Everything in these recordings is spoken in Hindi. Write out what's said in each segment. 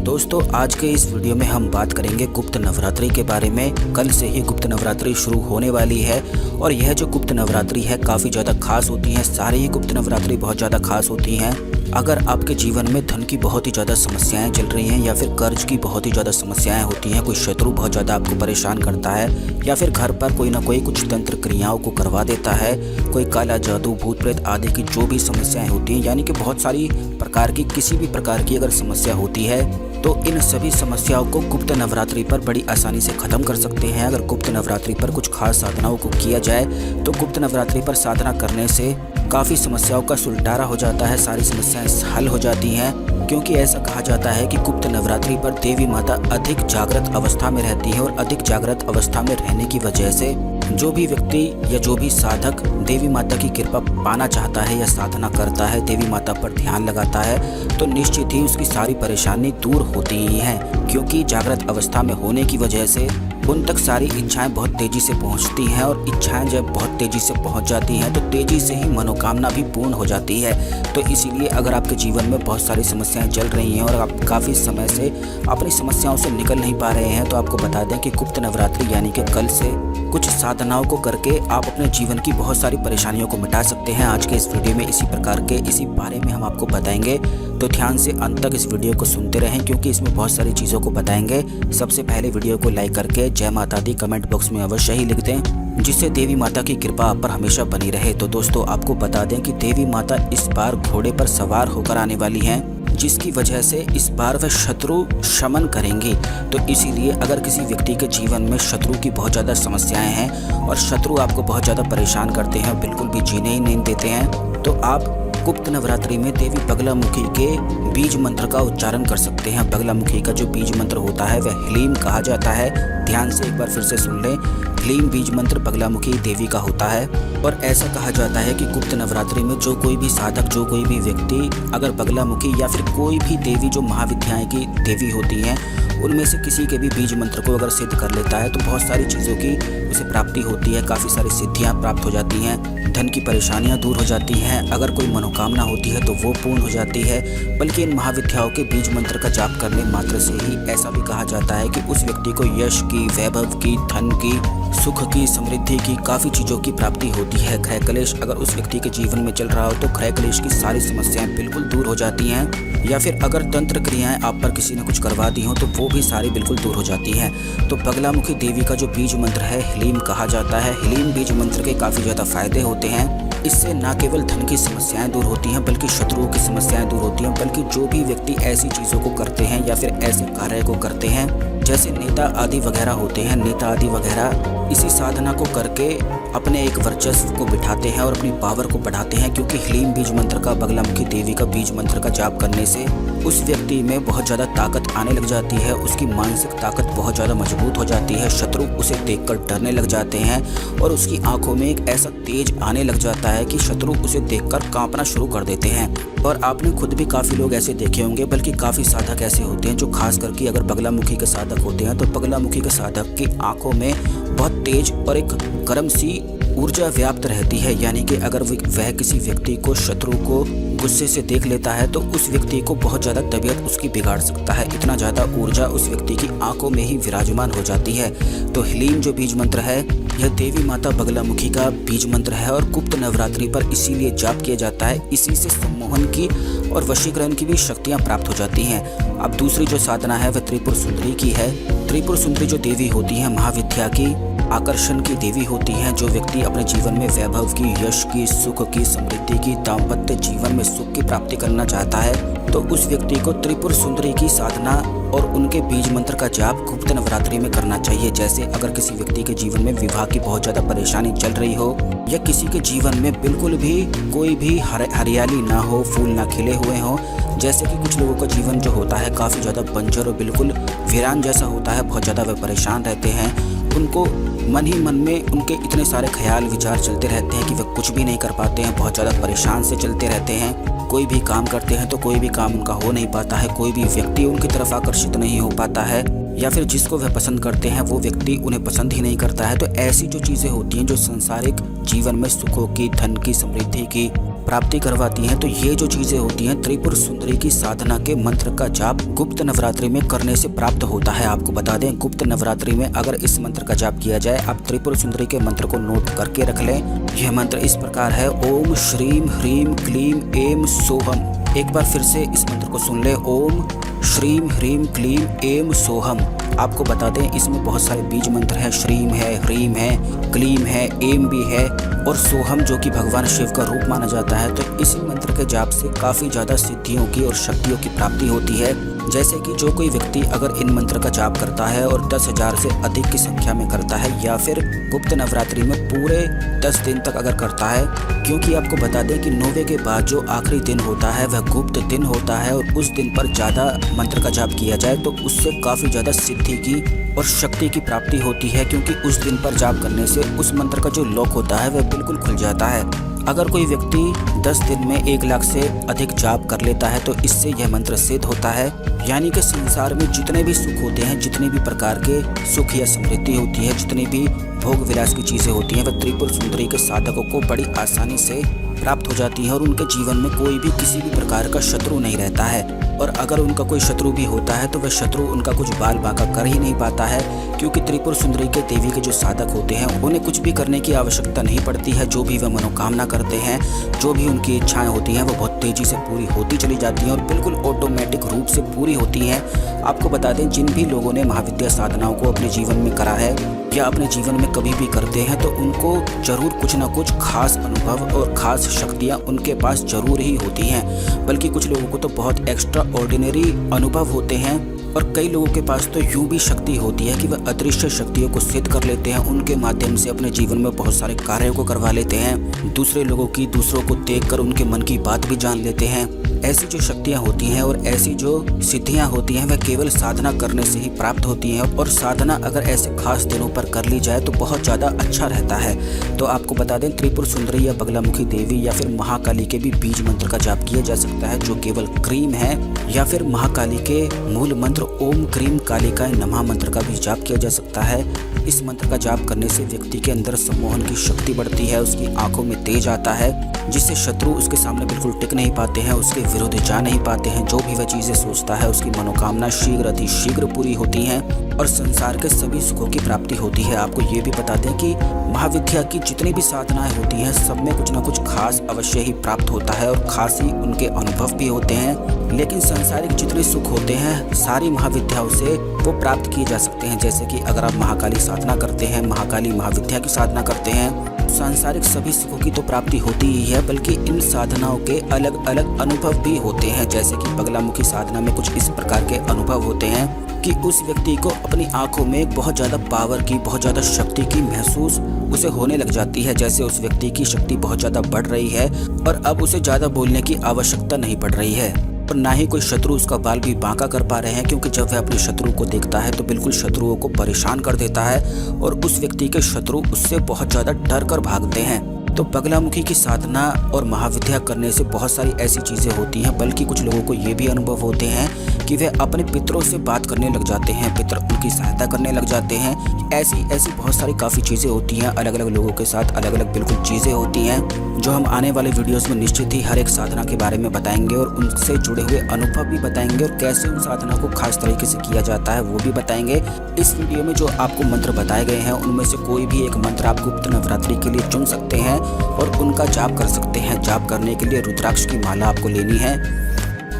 दोस्तों आज के इस वीडियो में हम बात करेंगे गुप्त नवरात्रि के बारे में। कल से ही गुप्त नवरात्रि शुरू होने वाली है और यह जो गुप्त नवरात्रि है काफ़ी ज़्यादा खास होती है। सारे ही गुप्त नवरात्रि बहुत ज़्यादा खास होती हैं। अगर आपके जीवन में धन की बहुत ही ज़्यादा समस्याएं चल रही हैं या फिर कर्ज की बहुत ही ज़्यादा समस्याएं होती हैं, कोई शत्रु बहुत ज़्यादा आपको परेशान करता है या फिर घर पर कोई ना कोई कुछ तंत्र क्रियाओं को करवा देता है, कोई काला जादू भूत प्रेत आदि की जो भी समस्याएं होती हैं, यानी कि बहुत सारी प्रकार की किसी भी प्रकार की अगर समस्या होती है तो इन सभी समस्याओं को गुप्त नवरात्रि पर बड़ी आसानी से ख़त्म कर सकते हैं। अगर गुप्त नवरात्रि पर कुछ खास साधनाओं को किया जाए तो गुप्त नवरात्रि पर साधना करने से काफ़ी समस्याओं का सुलटारा हो जाता है, सारी समस्याएं हल हो जाती हैं। क्योंकि ऐसा कहा जाता है कि गुप्त नवरात्रि पर देवी माता अधिक जागृत अवस्था में रहती है और अधिक जागृत अवस्था में रहने की वजह से जो भी व्यक्ति या जो भी साधक देवी माता की कृपा पाना चाहता है या साधना करता है, देवी माता पर ध्यान लगाता है, तो निश्चित ही उसकी सारी परेशानी दूर होती ही है। क्योंकि जागृत अवस्था में होने की वजह से उन तक सारी इच्छाएं बहुत तेज़ी से पहुंचती हैं और इच्छाएं जब बहुत तेज़ी से पहुंच जाती हैं तो तेज़ी से ही मनोकामना भी पूर्ण हो जाती है। तो इसीलिए अगर आपके जीवन में बहुत सारी समस्याएं चल रही हैं और आप काफ़ी समय से अपनी समस्याओं से निकल नहीं पा रहे हैं, तो आपको बता दें कि गुप्त नवरात्रि यानी कि कल से कुछ साधनाओं को करके आप अपने जीवन की बहुत सारी परेशानियों को मिटा सकते हैं। आज के इस वीडियो में इसी बारे में हम आपको बताएंगे, तो ध्यान से अंत तक इस वीडियो को सुनते रहें क्योंकि इसमें बहुत सारी चीज़ों को बताएंगे। सबसे पहले वीडियो को लाइक करके जय माता दी कमेंट बॉक्स में अवश्य ही लिख दें, जिससे देवी माता की कृपा आप पर हमेशा बनी रहे। तो दोस्तों आपको बता दें कि देवी माता इस बार घोड़े पर सवार होकर आने वाली हैं, जिसकी वजह से इस बार वह शत्रु शमन करेंगी। तो इसीलिए अगर किसी व्यक्ति के जीवन में शत्रु की बहुत ज़्यादा समस्याएं हैं और शत्रु आपको बहुत ज़्यादा परेशान करते हैं, बिल्कुल भी जीने ही नहीं देते हैं, तो आप गुप्त नवरात्रि में देवी बगलामुखी के बीज मंत्र का उच्चारण कर सकते हैं। बगलामुखी का जो बीज मंत्र होता है वह ह्लीम कहा जाता है। ध्यान से एक बार फिर से सुन लें, ह्लीम बीज मंत्र बगलामुखी देवी का होता है। और ऐसा कहा जाता है कि गुप्त नवरात्रि में जो कोई भी साधक, जो कोई भी व्यक्ति अगर बगलामुखी या फिर कोई भी देवी जो महाविद्याएं की देवी होती हैं उनमें से किसी के भी बीज मंत्र को अगर सिद्ध कर लेता है तो बहुत सारी चीज़ों की उसे प्राप्ति होती है, काफ़ी सारी सिद्धियां प्राप्त हो जाती हैं, धन की परेशानियां दूर हो जाती हैं, अगर कोई मनोकामना होती है तो वो पूर्ण हो जाती है। बल्कि इन महाविद्याओं के बीज मंत्र का जाप करने मात्र से ही ऐसा भी कहा जाता है कि उस व्यक्ति को यश की, वैभव की, धन की, सुख की, समृद्धि की, काफ़ी चीज़ों की प्राप्ति होती है। क्रय कलेश अगर उस व्यक्ति के जीवन में चल रहा हो तो क्रय कलेश की सारी समस्याएं बिल्कुल दूर हो जाती हैं। या फिर अगर तंत्र क्रियाएं आप पर किसी ने कुछ करवा दी हो तो वो भी सारी बिल्कुल दूर हो जाती हैं। तो बगलामुखी देवी का जो बीज मंत्र है ह्लीम कहा जाता है। ह्लीम बीज मंत्र के काफ़ी ज़्यादा फायदे होते हैं। इससे न केवल धन की समस्याएं दूर होती हैं बल्कि शत्रुओं की समस्याएं दूर होती हैं। बल्कि जो भी व्यक्ति ऐसी चीज़ों को करते हैं या फिर ऐसे कार्य को करते हैं, जैसे नेता आदि वगैरह होते हैं, नेता आदि वगैरह इसी साधना को करके अपने एक वर्चस्व को बिठाते हैं और अपनी पावर को बढ़ाते हैं। क्योंकि ह्लीम बीज मंत्र का, बगलामुखी देवी का बीज मंत्र का जाप करने से उस व्यक्ति में बहुत ज़्यादा ताकत आने लग जाती है, उसकी मानसिक ताकत बहुत ज़्यादा मजबूत हो जाती है, शत्रु उसे देखकर डरने लग जाते हैं और उसकी आंखों में एक ऐसा तेज आने लग जाता है कि शत्रु उसे देखकर कांपना शुरू कर देते हैं। और आपने खुद भी काफ़ी लोग ऐसे देखे होंगे, बल्कि काफ़ी साधक ऐसे होते हैं जो खास करके अगर बगलामुखी के साधक होते हैं तो बगलामुखी के साधक की आंखों में बहुत तेज और एक गर्म सी ऊर्जा व्याप्त रहती है। यानी कि अगर वह किसी व्यक्ति को, शत्रु को गुस्से से देख लेता है तो उस व्यक्ति को बहुत ज़्यादा तबीयत उसकी बिगाड़ सकता है। इतना ज़्यादा ऊर्जा उस व्यक्ति की आंखों में ही विराजमान हो जाती है। तो ह्लीम जो बीज मंत्र है यह देवी माता बगलामुखी का बीज मंत्र है और गुप्त नवरात्रि पर इसीलिए जाप किया जाता है। इसी से सम्मोहन की और वशीकरण की भी शक्तियाँ प्राप्त हो जाती हैं। अब दूसरी जो साधना है वह त्रिपुर सुंदरी की है। त्रिपुर सुंदरी जो देवी होती है महाविद्या की, आकर्षण की देवी होती हैं। जो व्यक्ति अपने जीवन में वैभव की, यश की, सुख की, समृद्धि की, दाम्पत्य जीवन में सुख की प्राप्ति करना चाहता है तो उस व्यक्ति को त्रिपुर सुंदरी की साधना और उनके बीज मंत्र का जाप गुप्त नवरात्रि में करना चाहिए। जैसे अगर किसी व्यक्ति के जीवन में विवाह की बहुत ज़्यादा परेशानी चल रही हो या किसी के जीवन में बिल्कुल भी कोई भी हरियाली ना हो, फूल ना खिले हुए हों, जैसे कि कुछ लोगों का जीवन जो होता है काफ़ी ज़्यादा बंजर और बिल्कुल वीरान जैसा होता है, बहुत ज़्यादा वे परेशान रहते हैं, उनको मन ही मन में उनके इतने सारे ख्याल विचार चलते रहते हैं कि वे कुछ भी नहीं कर पाते हैं, बहुत ज़्यादा परेशान से चलते रहते हैं। कोई भी काम करते हैं तो कोई भी काम उनका हो नहीं पाता है, कोई भी व्यक्ति उनकी तरफ आकर्षित नहीं हो पाता है, या फिर जिसको वह पसंद करते हैं वो व्यक्ति उन्हें पसंद ही नहीं करता है। तो ऐसी जो चीज़ें होती हैं जो सांसारिक जीवन में सुखों की, धन की, समृद्धि की, प्राप्ति करवाती हैं। तो ये जो चीज़ें होती हैं त्रिपुर सुंदरी की साधना के मंत्र का जाप गुप्त नवरात्रि में करने से प्राप्त होता है। आपको बता दें गुप्त नवरात्रि में अगर इस मंत्र का जाप किया जाए, आप त्रिपुर सुंदरी के मंत्र को नोट करके रख लें। यह मंत्र इस प्रकार है, ओम श्रीम ह्रीम क्लीम एम सोहम। एक बार फिर से इस मंत्र को सुन ले, ओम श्रीम ह्रीम क्लीम एम सोहम। आपको बता दें इसमें बहुत सारे बीज मंत्र हैं, श्रीम है, ह्रीम है, क्लीम है, एम भी है और सोहम जो कि भगवान शिव का रूप माना जाता है। तो इसी मंत्र के जाप से काफ़ी ज़्यादा सिद्धियों की और शक्तियों की प्राप्ति होती है। जैसे कि जो कोई व्यक्ति अगर इन मंत्र का जाप करता है और 10,000 से अधिक की संख्या में करता है या फिर गुप्त नवरात्रि में पूरे 10 दिन तक अगर करता है, क्योंकि आपको बता दें कि 9वें के बाद जो आखिरी दिन होता है वह गुप्त दिन होता है और उस दिन पर ज़्यादा मंत्र का जाप किया जाए तो उससे काफ़ी ज़्यादा सिद्धि की और शक्ति की प्राप्ति होती है, क्योंकि उस दिन पर जाप करने से उस मंत्र का जो लॉक होता है वह बिल्कुल खुल जाता है। अगर कोई व्यक्ति 10 दिन में 1 लाख से अधिक जाप कर लेता है तो इससे यह मंत्र सिद्ध होता है। यानी कि संसार में जितने भी सुख होते हैं, जितने भी प्रकार के सुख या समृद्धि होती है, जितनी भी भोग विलास की चीज़ें होती हैं, वह त्रिपुर सुंदरी के साधकों को बड़ी आसानी से प्राप्त हो जाती है और उनके जीवन में कोई भी किसी भी प्रकार का शत्रु नहीं रहता है। और अगर उनका कोई शत्रु भी होता है तो वह शत्रु उनका कुछ बाल बांका कर ही नहीं पाता है, क्योंकि त्रिपुर सुंदरी के देवी के जो साधक होते हैं उन्हें कुछ भी करने की आवश्यकता नहीं पड़ती है। जो भी वह मनोकामना करते हैं, जो भी उनकी इच्छाएं होती हैं वो बहुत तेज़ी से पूरी होती चली जाती हैं और बिल्कुल ऑटोमेटिक रूप से पूरी होती हैं। आपको बता दें जिन भी लोगों ने महाविद्या साधनाओं को अपने जीवन में करा है या अपने जीवन में कभी भी करते हैं तो उनको जरूर कुछ ना कुछ खास अनुभव और खास शक्तियाँ उनके पास जरूर ही होती हैं। बल्कि कुछ लोगों को तो बहुत एक्स्ट्रा ऑर्डिनरी अनुभव होते हैं और कई लोगों के पास तो यूँ भी शक्ति होती है कि वह अदृश्य शक्तियों को सिद्ध कर लेते हैं। उनके माध्यम से अपने जीवन में बहुत सारे कार्यों को करवा लेते हैं, दूसरे लोगों की दूसरों को देखकर उनके मन की बात भी जान लेते हैं। ऐसी जो शक्तियाँ होती हैं और ऐसी जो सिद्धियाँ होती हैं वह केवल साधना करने से ही प्राप्त होती हैं और साधना अगर ऐसे खास दिनों पर कर ली जाए तो बहुत ज़्यादा अच्छा रहता है। तो आपको बता दें त्रिपुर सुंदरी या बगलामुखी देवी या फिर महाकाली के भी बीज मंत्र का जाप किया जा सकता है जो केवल क्रीम है, या फिर महाकाली के मूल मंत्र ओम क्रीम कालिकाय नमः मंत्र का भी जाप किया जा सकता है। इस मंत्र का जाप करने से व्यक्ति के अंदर सम्मोहन की शक्ति बढ़ती है, उसकी आंखों में तेज आता है, जिससे शत्रु उसके सामने बिल्कुल टिक नहीं पाते हैं, उसके विरोध जा नहीं पाते हैं। जो भी वह चीज़ें सोचता है उसकी मनोकामना शीघ्र अति शीघ्र पूरी होती हैं और संसार के सभी सुखों की प्राप्ति होती है। आपको ये भी बता दें कि महाविद्या की जितनी भी साधनाएं होती हैं सब में कुछ ना कुछ खास अवश्य ही प्राप्त होता है और खास ही उनके अनुभव भी होते हैं। लेकिन सांसारिक जितने सुख होते हैं सारी महाविद्याओं से वो प्राप्त किए जा सकते हैं। जैसे कि अगर आप महाकाली साधना करते हैं, महाकाली महाविद्या की साधना करते हैं, सांसारिक सभी सुखों की तो प्राप्ति होती ही है, बल्कि इन साधनाओं के अलग अलग अनुभव भी होते हैं। जैसे कि बगलामुखी साधना में कुछ इस प्रकार के अनुभव होते हैं कि उस व्यक्ति को अपनी आंखों में बहुत ज़्यादा पावर की, बहुत ज़्यादा शक्ति की महसूस उसे होने लग जाती है। जैसे उस व्यक्ति की शक्ति बहुत ज़्यादा बढ़ रही है और अब उसे ज़्यादा बोलने की आवश्यकता नहीं पड़ रही है और ना ही कोई शत्रु उसका बाल भी बांका कर पा रहे हैं, क्योंकि जब वह अपने शत्रु को देखता है तो बिल्कुल शत्रुओं को परेशान कर देता है और उस व्यक्ति के शत्रु उससे बहुत ज़्यादा डर कर भागते हैं। तो बगलामुखी की साधना और महाविद्या करने से बहुत सारी ऐसी चीज़ें होती हैं, बल्कि कुछ लोगों को ये भी अनुभव होते हैं कि वे अपने पितरों से बात करने लग जाते हैं, पितर उनकी सहायता करने लग जाते हैं। ऐसी बहुत सारी काफ़ी चीज़ें होती हैं, अलग अलग लोगों के साथ अलग अलग बिल्कुल चीज़ें होती हैं, जो हम आने वाले वीडियोज़ में निश्चित ही हर एक साधना के बारे में बताएंगे और उनसे जुड़े हुए अनुभव भी बताएंगे और कैसे उन साधना को खास तरीके से किया जाता है वो भी बताएंगे। इस वीडियो में जो आपको मंत्र बताए गए हैं उनमें से कोई भी एक मंत्र आप गुप्त नवरात्रि के लिए चुन सकते हैं और उनका जाप कर सकते हैं। जाप करने के लिए रुद्राक्ष की माला आपको लेनी है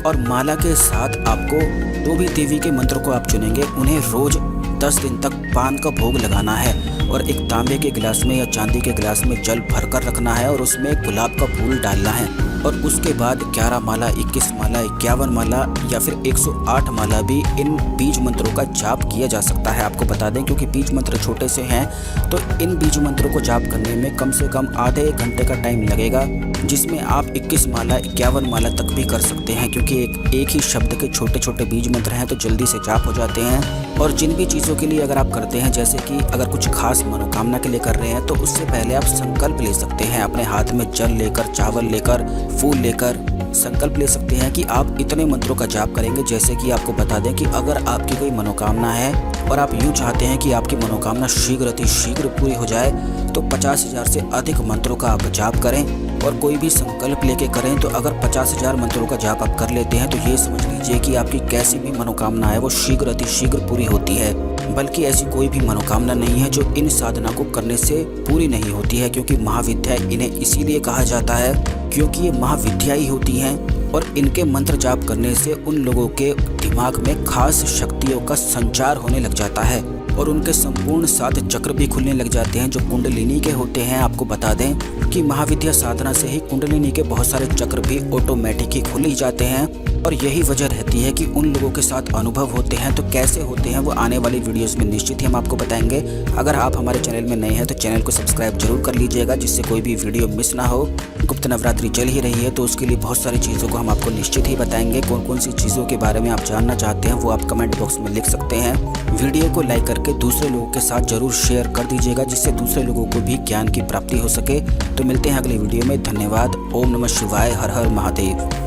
और माला के साथ आपको जो भी देवी के मंत्र को आप चुनेंगे उन्हें रोज 10 दिन तक पान का भोग लगाना है और एक तांबे के गिलास में या चांदी के गिलास में जल भरकर रखना है और उसमें गुलाब का फूल डालना है और उसके बाद 11 माला, 21 माला, 51 माला या फिर 108 माला भी इन बीज मंत्रों का जाप किया जा सकता है। आपको बता दें क्योंकि बीज मंत्र छोटे से हैं तो इन बीज मंत्रों को जाप करने में कम से कम आधे एक घंटे का टाइम लगेगा, जिसमें आप 21 माला, 51 माला तक भी कर सकते हैं, क्योंकि एक ही शब्द के छोटे छोटे बीज मंत्र हैं तो जल्दी से जाप हो जाते हैं। और जिन भी चीज़ों के लिए अगर आप करते हैं, जैसे कि अगर कुछ खास मनोकामना के लिए कर रहे हैं तो उससे पहले आप संकल्प ले सकते हैं। अपने हाथ में जल लेकर, चावल लेकर, फूल लेकर संकल्प ले सकते हैं कि आप इतने मंत्रों का जाप करेंगे। जैसे कि आपको बता दें कि अगर आपकी कोई मनोकामना है और आप यूँ चाहते हैं कि आपकी मनोकामना शीघ्र अति शीघ्र पूरी हो जाए तो 50,000 से अधिक मंत्रों का आप जाप करें। और कोई भी संकल्प लेके करें तो अगर 50,000 मंत्रों का जाप आप कर लेते हैं तो ये समझ लीजिए कि आपकी कैसी भी मनोकामना है वो शीघ्र अति शीघ्र पूरी होती है। बल्कि ऐसी कोई भी मनोकामना नहीं है जो इन साधना को करने से पूरी नहीं होती है, क्योंकि महाविद्या इन्हें इसीलिए कहा जाता है क्योंकि ये महाविद्या ही होती हैं और इनके मंत्र जाप करने से उन लोगों के दिमाग में खास शक्तियों का संचार होने लग जाता है और उनके संपूर्ण 7 चक्र भी खुलने लग जाते हैं जो कुंडलिनी के होते हैं। आपको बता दें कि महाविद्या साधना से ही कुंडलिनी के बहुत सारे चक्र भी ऑटोमेटिक ही खुल ही जाते हैं और यही वजह रहती है कि उन लोगों के साथ अनुभव होते हैं। तो कैसे होते हैं वो आने वाली वीडियोस में निश्चित ही हम आपको बताएंगे। अगर आप हमारे चैनल में नए हैं तो चैनल को सब्सक्राइब जरूर कर लीजिएगा जिससे कोई भी वीडियो मिस ना हो। गुप्त नवरात्रि चल ही रही है तो उसके लिए बहुत सारी चीज़ों को हम आपको निश्चित ही बताएंगे। कौन कौन सी चीज़ों के बारे में आप जानना चाहते हैं वो आप कमेंट बॉक्स में लिख सकते हैं। वीडियो को लाइक करके दूसरे लोगों के साथ जरूर शेयर कर दीजिएगा जिससे दूसरे लोगों को भी ज्ञान की प्राप्ति हो सके। तो मिलते हैं अगली वीडियो में। धन्यवाद। ओम नमः शिवाय। हर हर महादेव।